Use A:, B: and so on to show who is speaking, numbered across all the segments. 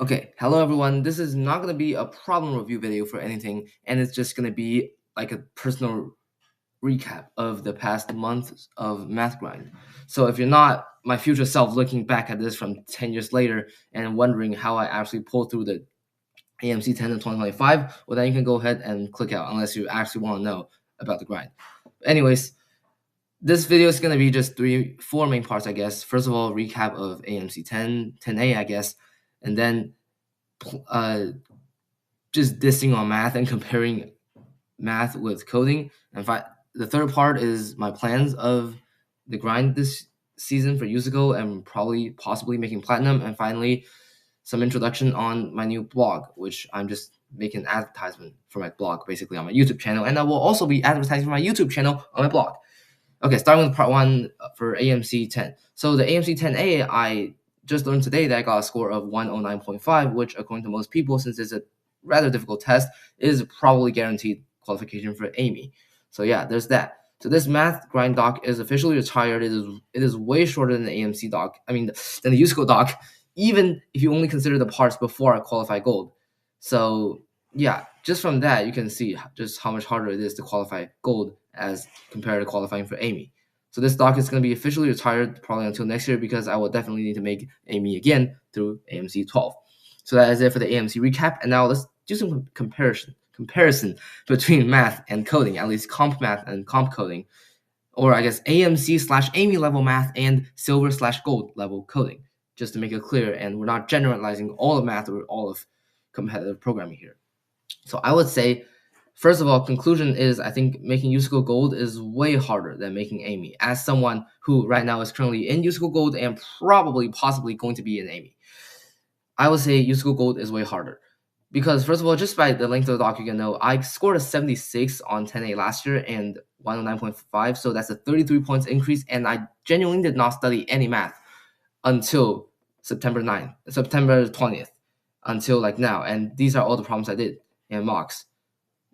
A: Okay, hello everyone. This is not going to be a problem review video for anything, and it's just going to be like a personal recap of the past months of math grind. So if you're not my future self looking back at this from 10 years later and wondering how I actually pulled through the AMC 10 in 2025, well, then you can go ahead and click out unless you actually want to know about the grind. Anyways, this video is going to be just four main parts, I guess. First of all, recap of AMC 10, 10A, I guess, and then just dissing on math and comparing math with coding. And the third part is my plans of the grind this season for USACO and possibly making platinum. And finally, some introduction on my new blog, which I'm just making an advertisement for my blog basically on my YouTube channel. And I will also be advertising for my YouTube channel on my blog. Okay, starting with part one for AMC 10. So the AMC 10A, I just learned today that I got a score of 109.5, which according to most people, since it's a rather difficult test, is probably guaranteed qualification for AMI. So yeah, there's that. So this math grind doc is officially retired. It is way shorter than the AMC doc. I mean, than the USACO doc, even if you only consider the parts before I qualify gold. So yeah, just from that you can see just how much harder it is to qualify gold as compared to qualifying for AMI. So this doc is going to be officially retired probably until next year because I will definitely need to make AMI again through AMC 12. So that is it for the AMC recap. And now let's do some comparison between math and coding, at least comp math and comp coding, or I guess AMC/AMI level math and silver/gold level coding, just to make it clear. And we're not generalizing all of math or all of competitive programming here. So I would say, first of all, conclusion is I think making USACO Gold is way harder than making AMI. As someone who right now is currently in USACO Gold and possibly going to be in AMI, I would say USACO Gold is way harder. Because first of all, just by the length of the doc, you can know I scored a 76 on 10A last year and 109.5, so that's a 33 points increase. And I genuinely did not study any math until September 20th, until like now. And these are all the problems I did in mocks.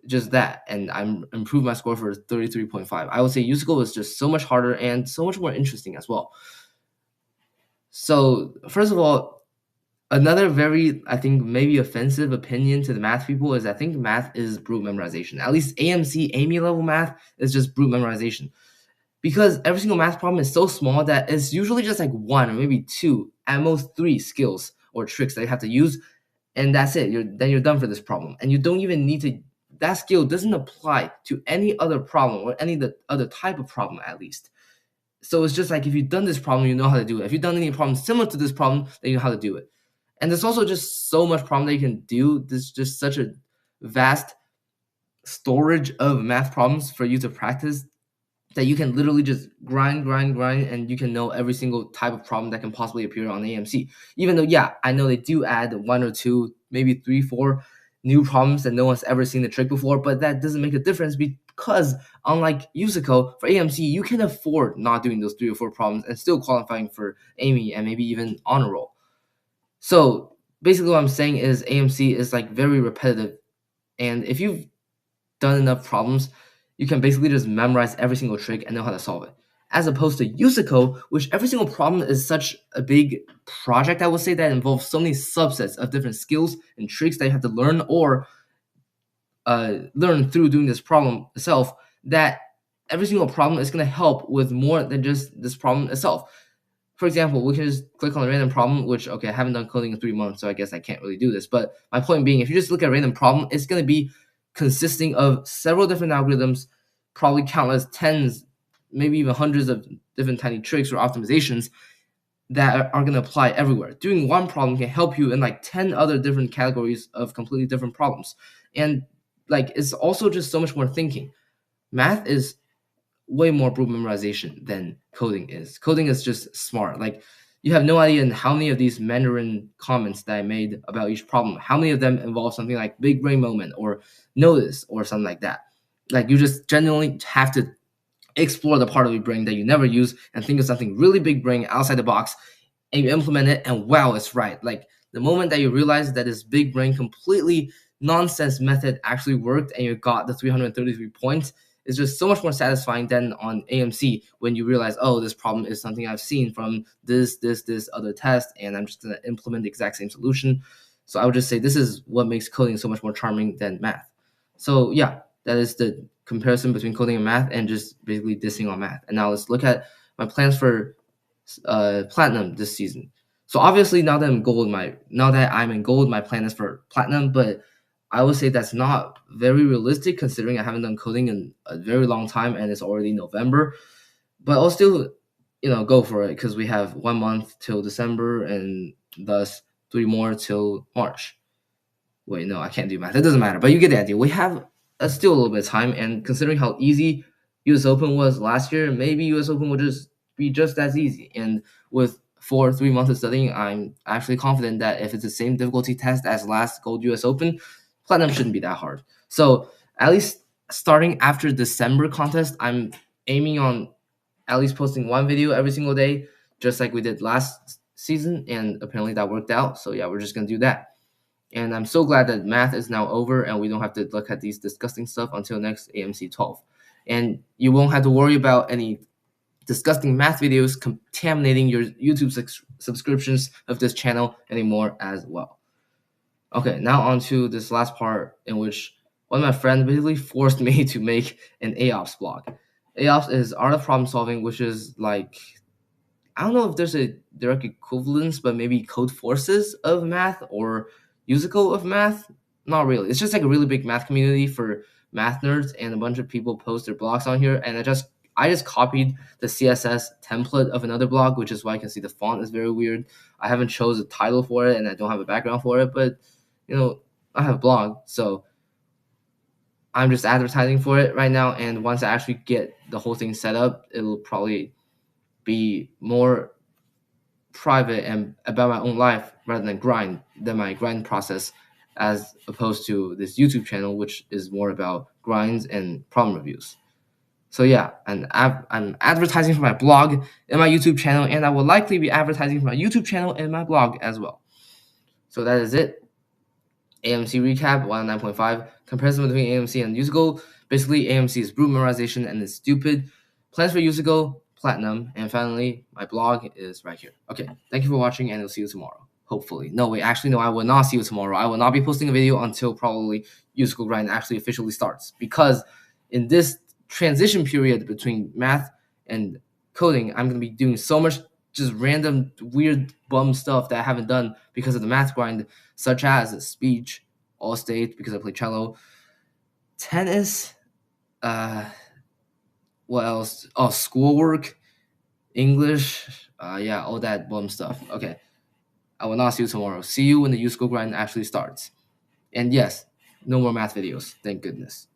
A: Just that, and I'm improved my score for 33.5. I would say USACO is just so much harder and so much more interesting as well. So first of all, another very, I think, maybe offensive opinion to the math people is I think math is brute memorization. At least AMC, AMI level math is just brute memorization. Because every single math problem is so small that it's usually just like one or maybe two, at most three skills or tricks that you have to use, and that's it. Then you're done for this problem. And you don't even need to, that skill doesn't apply to any other problem or any other type of problem at least. So it's just like if you've done this problem, you know how to do it. If you've done any problem similar to this problem, then you know how to do it. And there's also just so much problem that you can do. There's just such a vast storage of math problems for you to practice that you can literally just grind, and you can know every single type of problem that can possibly appear on AMC. Even though, yeah, I know they do add one or two, maybe three, four new problems that no one's ever seen the trick before, but that doesn't make a difference because unlike USACO, for AMC, you can afford not doing those three or four problems and still qualifying for AMI and maybe even honor roll. So basically what I'm saying is AMC is like very repetitive, and if you've done enough problems, you can basically just memorize every single trick and know how to solve it. As opposed to USACO, which every single problem is such a big project, I would say, that involves so many subsets of different skills and tricks that you have to learn or learn through doing this problem itself, that every single problem is going to help with more than just this problem itself. For example, we can just click on a random problem, which, okay, I haven't done coding in 3 months, so I guess I can't really do this. But my point being, if you just look at a random problem, it's going to be consisting of several different algorithms, probably countless tens, maybe even hundreds of different tiny tricks or optimizations that are going to apply everywhere. Doing one problem can help you in like 10 other different categories of completely different problems. And like it's also just so much more thinking. Math is way more brute memorization than coding is. Coding is just smart. Like you have no idea how many of these Mandarin comments that I made about each problem, how many of them involve something like big brain moment or notice or something like that. Like you just genuinely have to explore the part of your brain that you never use and think of something really big brain outside the box, and you implement it and wow, it's right. Like the moment that you realize that this big brain completely nonsense method actually worked and you got the 333 points, is just so much more satisfying than on AMC when you realize, oh, this problem is something I've seen from this other test, and I'm just going to implement the exact same solution. So I would just say this is what makes coding so much more charming than math. So yeah, that is the comparison between coding and math, and just basically dissing on math. And now let's look at my plans for platinum this season. So obviously now that I'm in gold, my plan is for platinum, but I would say that's not very realistic considering I haven't done coding in a very long time and it's already November. But I'll still, go for it because we have 1 month till December and thus 3 more till March. Wait, no, I can't do math. It doesn't matter, but you get the idea. We have still a little bit of time, and considering how easy U.S. Open was last year, maybe U.S. Open will just be just as easy. And with 3 months of studying, I'm actually confident that if it's the same difficulty test as last Gold U.S. Open, Platinum shouldn't be that hard. So at least starting after December contest, I'm aiming on at least posting one video every single day, just like we did last season, and apparently that worked out. So yeah, we're just gonna do that. And I'm so glad that math is now over and we don't have to look at these disgusting stuff until next AMC 12. And you won't have to worry about any disgusting math videos contaminating your YouTube subscriptions of this channel anymore as well. Okay, now on to this last part in which one of my friends basically forced me to make an AOPS blog. AOPS is Art of Problem Solving, which is like, I don't know if there's a direct equivalence, but maybe Code Forces of math or USACO of math. Not really. It's just like a really big math community for math nerds, and a bunch of people post their blogs on here. And I just copied the CSS template of another blog, which is why I can see the font is very weird. I haven't chose a title for it, and I don't have a background for it, but I have a blog, so I'm just advertising for it right now. And once I actually get the whole thing set up, it'll probably be more private and about my own life rather than my grind process, as opposed to this YouTube channel, which is more about grinds and problem reviews. So yeah, and I'm advertising for my blog and my YouTube channel, and I will likely be advertising for my YouTube channel and my blog as well. So that is it. AMC recap 109.5 comparison between AMC and USACO. Basically, AMC is brute memorization and it's stupid. Plans for USACO platinum, and finally, my blog is right here. Okay, thank you for watching, and I'll see you tomorrow. Hopefully, no wait, actually no, I will not see you tomorrow. I will not be posting a video until probably USACO grind actually officially starts, because in this transition period between math and coding, I'm gonna be doing so much just random weird bum stuff that I haven't done because of the math grind, such as speech, all state because I play cello, tennis, what else? Oh, schoolwork, English, yeah, all that bum stuff. Okay, I will not see you tomorrow. See you when the U school grind actually starts. And yes, no more math videos, thank goodness.